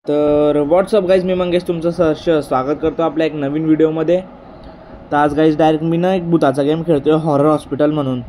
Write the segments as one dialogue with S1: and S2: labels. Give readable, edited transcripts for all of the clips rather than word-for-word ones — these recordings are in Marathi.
S1: तर व्हॉट्सअप गाईज, मी मंगेश तुमचं सहर्ष स्वागत करतो आपल्या एक नवीन व्हिडिओमध्ये. तर आज गाईज डायरेक्ट मी ना एक भूताचा गेम खेळतोय, हॉरर हॉस्पिटल म्हणून.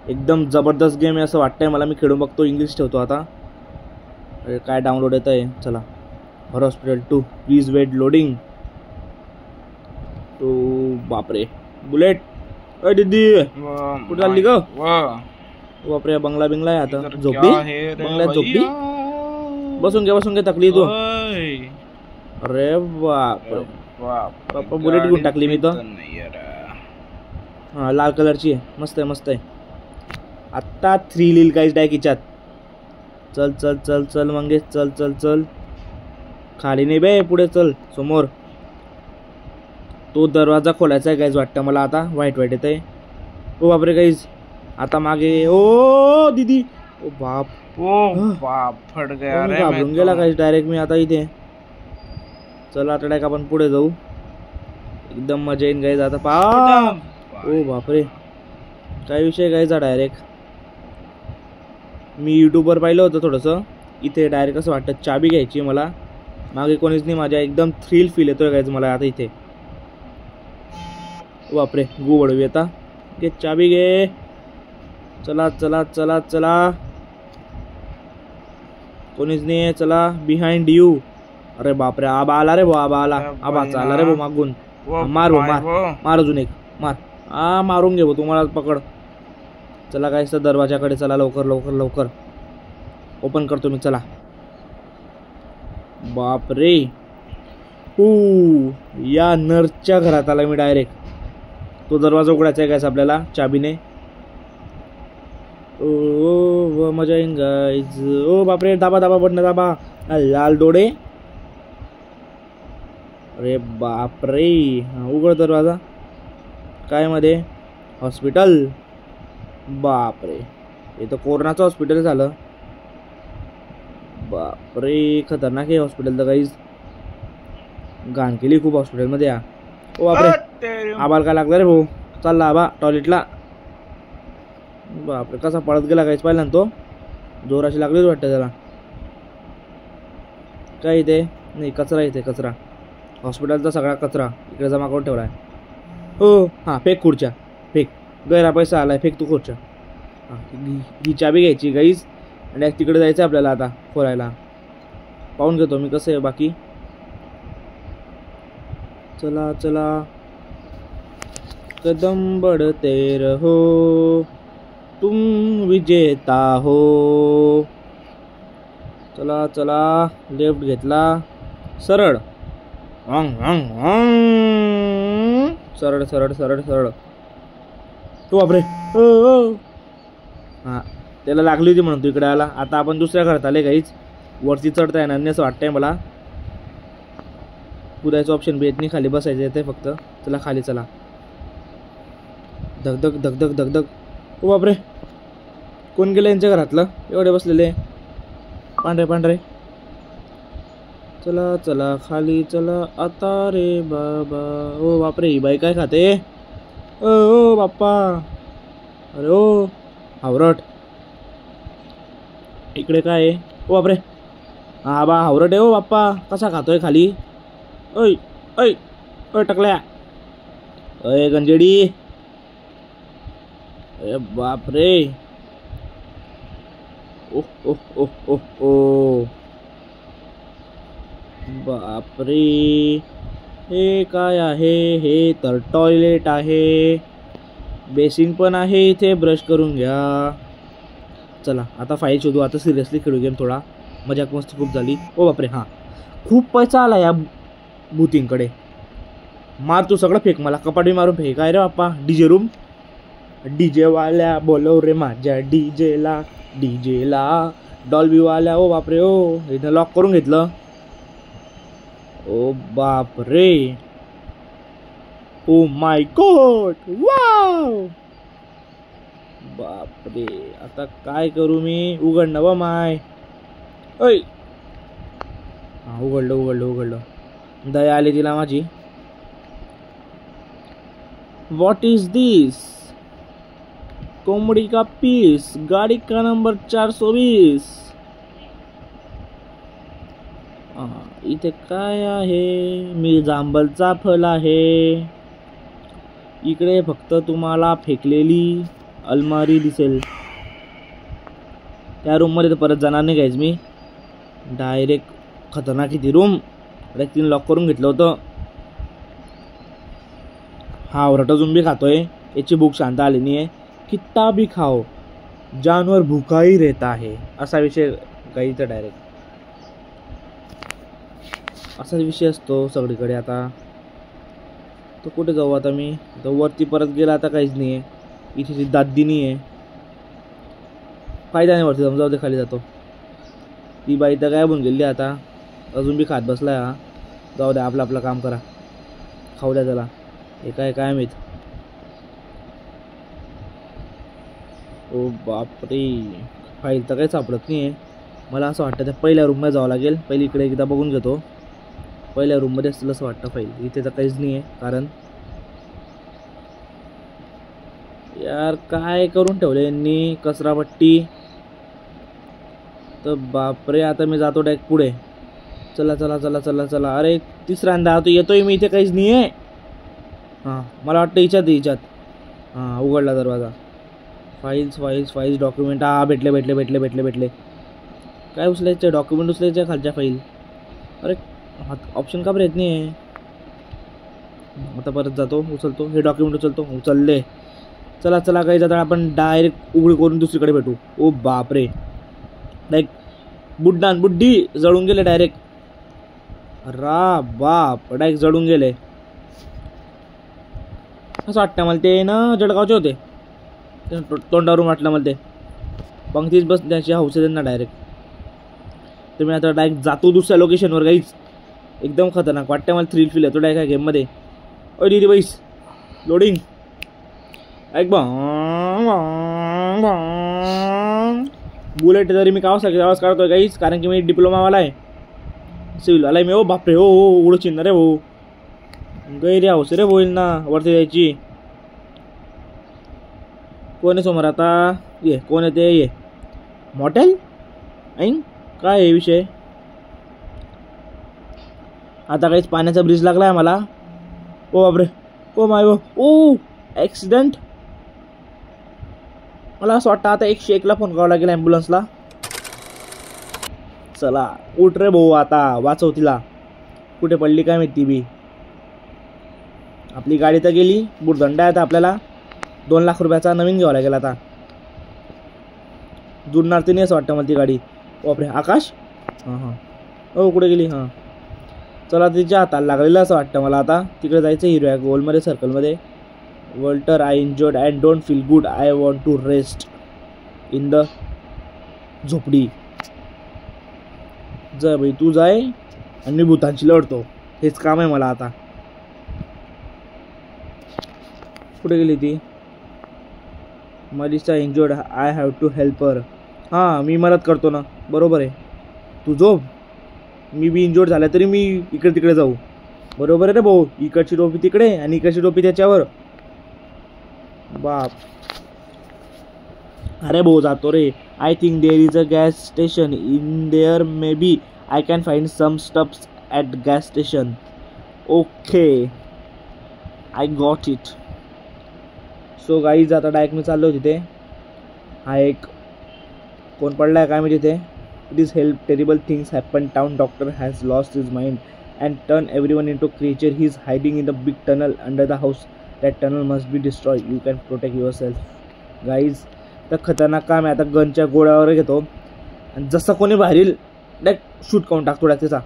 S1: एकदम जबरदस्त गेम आहे असं वाटतंय मला. मी खेळून बघतो. इंग्लिश ठेवतो आता. काय डाउनलोड येतं आहे, चला. Horror hospital 2 please wait loading. तो बापरे, बुलेट. अय दीदी कुठं चालली ग? बापरे, बंगला बिंगला आहे आता. झोपी बंगल्यात झोपी. बसून घे तकली तू. अरे बाप, बुलेट घेऊन टाकली मी तर. हा, लाल कलरची आहे. मस्त आहे. आत्ता 3 लील गाईज डायक हिच्यात. चल मंगेश, चल. खाली नाही बे, पुढे चल, समोर. तो दरवाजा खोलायचा आहे गाईज वाटतं मला. आता वाईट येत आहे. ओ बापरे गाईज, आता मागे. ओ दीदी, ओ बाप
S2: फट गया रे.
S1: घाबरून गेला गाईज डायरेक्ट मी आता इथे. चला आता डायरेक्ट आपण पुढे जाऊ. एकदम मजा येईन गाईज आता. ओ बापरे, काय विषय गाईज हा डायरेक्ट. मी यूट्यूबवर पाहिलं होतं थोडंसं. इथे डायरेक्ट असं वाटतं चाबी घ्यायची मला. मागे कोणीच नाही. माझ्या एकदम थ्रिल फील येतोय गाईज मला आता इथे. बापरे, गुवडवी आता. घे चाबी घे. चला. कोणीच नाही. चला, बिहाइंड यू. अरे बापरे, आबा आला रे भाऊ. आबा चालला रे भाऊ मागून. मार अजून एक मार. मारून घे भाऊ, तुम्हाला पकड. चला काय दरवाजाकडे चला. लवकर ओपन करतो मी. चला. बापरे, या नर्सच्या घरात आला मी डायरेक्ट. तो दरवाजा उघडायचा आहे गाईज आपल्याला चाबीने. ओ मजा येईन गाईज. ओ बापरे, दाबा बटन दाबा. लाल डोळे. अरे बापरे, उघड दरवाजा. काय मध्ये? हॉस्पिटल. बापरे, हे तर कोरोनाचं हॉस्पिटल झालं. बापरे, खतरनाक आहे हॉस्पिटल तर गाईज. घाण केली खूप हॉस्पिटलमध्ये या. ओ बापरे, आबाल काय लागला रे भाऊ. चालला आबा टॉयलेटला. बापरे, कसा पळत गेला काहीच पाहिला ना तो. जोराशी लागली वाटतं त्याला. काय इथे नाही, कचरा. इथे कचरा. हॉस्पिटलचा सगळा कचरा इकडे जमा करून ठेवला आहे. हो हां, फेक खुर्च्या. फेक. गैरा पैसा आलाय, फेक तू खुर्च्या. हां, ही चाबी घ्यायची गाईज आणि तिकडे जायचं आपल्याला आता खोलायला. पाहून घेतो मी कसं आहे बाकी. चला कदम बढ़ते रहो, तुम विजेता हो. चला लेफ्ट घेतला. सरळ. सरळ. तू बापरे. हां, त्याला लागली होती म्हणून तू इकडे आला. आता आपण दुसऱ्या घरात आले गाईच. वरती चढता येणार नाही असं वाटतंय मला. कुदायचं ऑप्शन भेट नाही, खाली बसायचं येते फक्त. चला खाली चला. धगधग. ओ बापरे, कोण गेलं यांच्या घरातलं? एवढे बसलेले पांढरे. चला खाली चला आता रे बाबा. ओ बापरे, ही बाई काय खाते? ओ बाप्पा. अरे ओ हावरट. इकडे काय आहे? ओ बापरे, हा बा हावरट आहे. ओ बाप्पा, कसा खातोय खाली? ओय टकल्या. अय गंजेडी. अरे बापरे. ओह बापरे, हे काय आहे? हे तर टॉयलेट आहे. बेसिन पण आहे इथे. ब्रश करून घ्या. चला आता फाईल शोधू. आता सिरियसली खेळू गेम थोडा. मजाक मस्ती खूप झाली. ओ बापरे, हां, खूप पैसा आला या भूतींकडे. मार तू सगळं फेक. मला कपाटी मारून फेक. काय रे बाप्पा. DJ room. डीजे वाल्या बोलव रे माझ्या डीजेला. डॉल्बी वाल्या. ओ बापरे, ओ इथं लॉक करून घेतलं. ओ बापरे, ओ माय गॉड, वाव. बापरे, आता काय करू मी? उघडणं व माय. ऐ, हां, उघडलं. दया आली तिला माझी. व्हॉट इज दिस? कोंबड़ी का पीस, गाड़ी का नंबर 420। इथे काय आहे? मी जांभळचा फल आहे. इकडे फक्त तुम्हाला फेकलेली अलमारी दिसेल. त्या रूममध्ये तर परत जाणार नाही गाईज मी. डायरेक्ट खतरनाक किती रूम. डायरेक्ट तिने लॉक करून घेतलं होतं. हा ओरटा झुंबी खातोय. याची भूक शांत आली नाही आहे. कित्ता भी खाओ जानवर भूका ही रहता है, असा विषय गाईचा डायरेक्ट. असाच विषय असतो सगळीकडे. आता तर कुठे जाऊ आता मी? तर वरती परत गेला आता काहीच नाही आहे. इथे ती दादी नाही आहे. फायदा नाही वरती जाऊन. जाऊ दे खाली जातो. ती बाई तर काय बनून गेली आता. अजून बी खात बसलाय हा. जाऊ द्या आपलं आपलं काम करा. खाऊ द्या त्याला. हे काय माहीत. ओ बापरे फाईल तर काही सापडत नाही आहे. मला असं वाटतं त्या पहिल्या रूममध्ये जावं लागेल. पहिली इकडे एकदा बघून घेतो. पहिल्या रूममध्ये असतील असं वाटतं फाईल. इथे तर काहीच नाही आहे. कारण यार काय करून ठेवले यांनी कचरापट्टी. तर बापरे आता मी जातो डायरेक्ट पुढे. चला चला चला चला चला. अरे तिसऱ्यांदा येतोय मी. इथे काहीच नाही आहे. हां मला वाटतं हिच्यात. हां उघडला दरवाजा. Files document. भेटले. काय उचलायचं? डॉक्युमेंट उचलायचं खालच्या फाईल. अरे ऑप्शन का बरं येत नाही आहे? आता परत जातो. उचलतो हे डॉक्युमेंट. उचलले. चला चला काही जाता आपण डायरेक्ट उघडी करून दुसरीकडे भेटू. ओ बापरे डायरेक्ट बुड्डी जळून गेले डायरेक्ट. रा बाप डायरेक्ट जळून गेले. असं वाटतं मला ते ना जळगावचे होते. तोंडावरून वाटलं मला ते. पंक्तीच बस त्याची हौस आहे त्यांना डायरेक्ट. तर मी आता डायरेक्ट जातो दुसऱ्या लोकेशनवर. काहीच एकदम खतरनाक वाटतं मला. थ्रिल फील येतो डायरेक्ट ह्या गेममध्ये. अरे दिदी बाईस लोडिंग एक बुलेट तरी मी कावासाठी आवाज काढतोय काहीच. कारण की मी डिप्लोमावाला आहे. सिव्हिलवाला आहे मी. ओ बापरे हो उडू चिन्ह रे भाऊ. गैरी हौस रे होईल ना वरती जायची. कोण आहे समोर आता? ये कोण येते? ये मॉटेल ऐन काय आहे विषय? आता काहीच पाण्याचा ब्रिज लागला आहे मला. ओ बापरे ओ माय ओ ॲक्सिडेंट. मला असं वाटतं आता 101ला फोन करावा लागेल ॲम्ब्युलन्सला. चला उठ रे भाऊ आता. वाचव तिला. कुठे पडली काय माहिती बी. आपली गाडी तर गेली. बुडदंड आहे आता आपल्याला. 2 लाख रुपयाचा नवीन घ्यावा लागेल आता. जुडणार ते नाही असं वाटतं मला ती गाडी. बापरे आकाश. हां हो कुठे गेली? हां चला तिच्या हाताला लागलेलं असं वाटतं मला आता. तिकडे जायचं हिरव्या गोलमध्ये सर्कलमध्ये. Walter I injured and don't feel good. I want to rest in the झोपडी. जा भाई तू जाय आणि मी भूतांची लढतो. हेच काम आहे मला आता. कुठे गेली ती? Malisha injured. I have to help her. हां मी मदत करतो ना. बरोबर आहे. तू झोप. मी बी इंजर्ड झाला तरी मी इकडे तिकडे जाऊ. बरोबर आहे रे भाऊ. इकडची टोपी तिकडे आणि इकडची टोपी त्याच्यावर. बाप अरे भाऊ जातो रे. I think there is a gas station in there. Maybe I can find some stuffs at gas station. Okay I got it. So guys आता डायरेक्ट मी चाललो तिथे. हा एक कोण पडला आहे काय मी तिथे. It is help terrible things happen. Town doctor has lost his mind and turn everyone into creature. He is hiding in the big tunnel under the house. That tunnel must be destroy. You can protect yourself. Guys तर खतरनाक काम आहे. आता गनच्या गोळ्यावर घेतो आणि जसं कोणी बाहेर येईल डायरेक्ट शूट करून टाकतो डायरेक्ट त्याचा.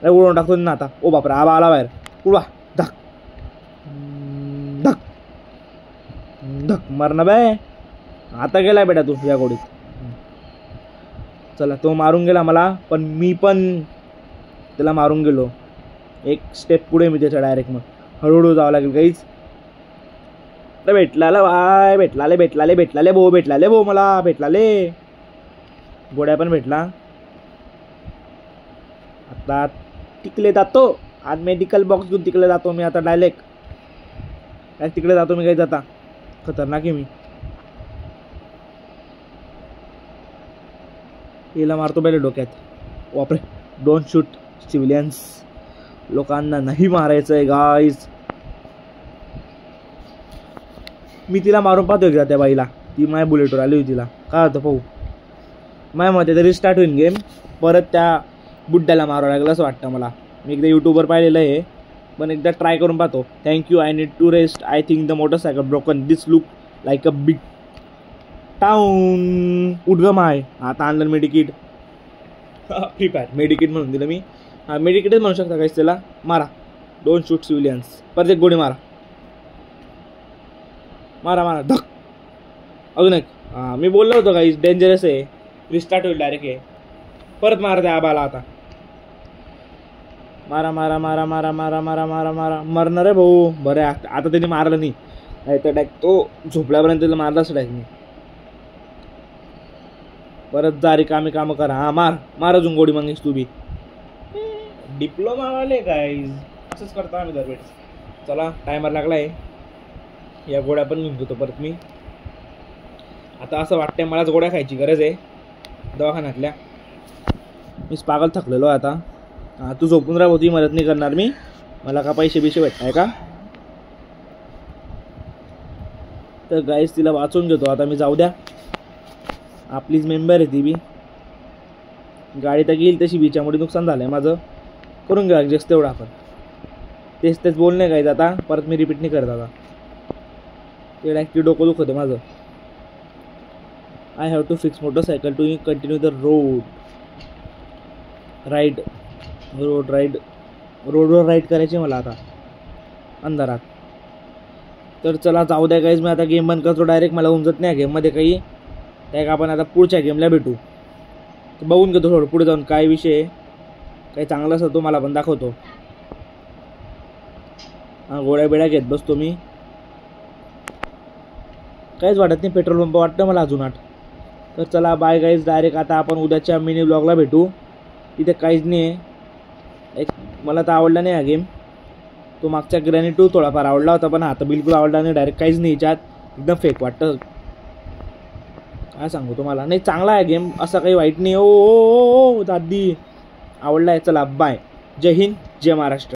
S1: डायरेक्ट उडवून टाकतो ना आता. ओ बापरे आबा आला बाहेर. उडवा धक धक धक मारणं बाय. आता गेलाय बेटा तू या गोडीत. चला तो मारून गेला मला. पण मी पण त्याला मारून गेलो. एक स्टेप पुढे मी त्याच्या डायरेक्ट. मग हळूहळू जावं लागेल काहीच. अरे भेटलाले बाय. भेटलाले भाऊ मला भेटलाले. गोड्या पण भेटला. आता तिकडे जातो. आज मेडिकल बॉक्स घेऊन तिकडे जातो मी आता. डायरेक्ट तिकडे जातो मी. काही जाता खतरनाक आहे मी. याला मारतो पहिले डोक्यात. वापरे डोंट शूट सिव्हिलियन्स. लोकांना नाही मारायचं आहे गाईज. मी तिला मारून पाहतोय का त्या बाईला. ती माझ्या बुलेटवर आली होती. तिला काय होतं पाहू. माझ्या मते तरी रिस्टार्ट होईल गेम. परत त्या बुड्ड्याला मारावं लागलं असं वाटतं मला. मी एकदा यूट्यूबवर पाहिलेलं आहे, पण एकदा ट्राय करून पाहतो. Thank you. I need to rest. I think the motorcycle broken. This look like a big town. उडगम आहे. आता आणलं मेडिकिट. फ्री फायर मेडिकिट म्हणून दिलं मी. हां मेडिकिटच म्हणू शकता काहीच त्याला. मारा. Don't shoot civilians. परत एक गोळी मारा. मारा मारा. धक. अजून एक. हां मी बोललो होतो काहीच डेंजरस आहे. रिस्टार्ट होईल डायरेक्ट आहे. परत मारा त्या आबाला आता. मारा मारा मारा मारा मारा मारा मारा मारा. मरणार आहे भाऊ. बरं आता त्यांनी मारलं नाही तर डायरेक्ट तो झोपल्यापर्यंत त्याला मारलाच डायरेक्ट मी. परत जा रिकामी कामं करा. हां मार मार अजून गोडी मागेस तू बी. डिप्लोमावाले गाईज असंच करतो आम्ही दरवेळेस. चला टायमर लागला आहे. या गोळ्या पण घेऊन घेतो परत मी. आता असं वाटतंय मलाच गोळ्या खायची गरज आहे दवाखान्यातल्या. मीच पागल थकलेलो आता. हां तू झोपून राह. होती मदत नाही करणार मी. मला का पैसे बिशे भेटताय का. तर गाईज तिला वाचून घेतो आता मी. जाऊ द्या आपलीच मेंबर आहे ती बी. गाडी तर गेली तशी बीच्यामुळे नुकसान झालं आहे माझं. करून घ्या ॲडजस्ट तेवढं आपण. तेच बोलणे गाईज आता. परत मी रिपीट नाही करत आता. ते ॲक्च्युली डोकं दुखत आहे माझं. I have to fix motorcycle to continue the road ride. रोडवर राईड करायची मला आता अंधारात. तर चला जाऊ द्या गाईज. मी आता गेम बंद करतो डायरेक्ट. मला उमजत नाही गेममध्ये काही. त्या आपण आता पुढच्या गेमला भेटू. तर बघून घेतो थोडं पुढे जाऊन काय विषय आहे. काही चांगलं असं तो मला पण दाखवतो. हां गोळ्या बिळ्या घेत बसतो मी. काहीच वाटत नाही. पेट्रोल पंप वाटतं मला अजून 8. तर चला बाय गाईज. डायरेक्ट आता आपण उद्याच्या मिनी ब्लॉगला भेटू. इथे काहीच नाही आहे. एक मला तर आवडला नाही हा गेम. तो मागच्या ग्रॅनी 2 थोडाफार आवडला होता, पण आता बिलकुल आवडला नाही. डायरेक्ट काहीच नाही याच्यात. एकदम फेक वाटतं. काय सांगू तुम्हाला. नाही चांगला आहे गेम. असं काही वाईट नाही. ओ दादी आवडला आहे. चला बाय. जय हिंद जय महाराष्ट्र.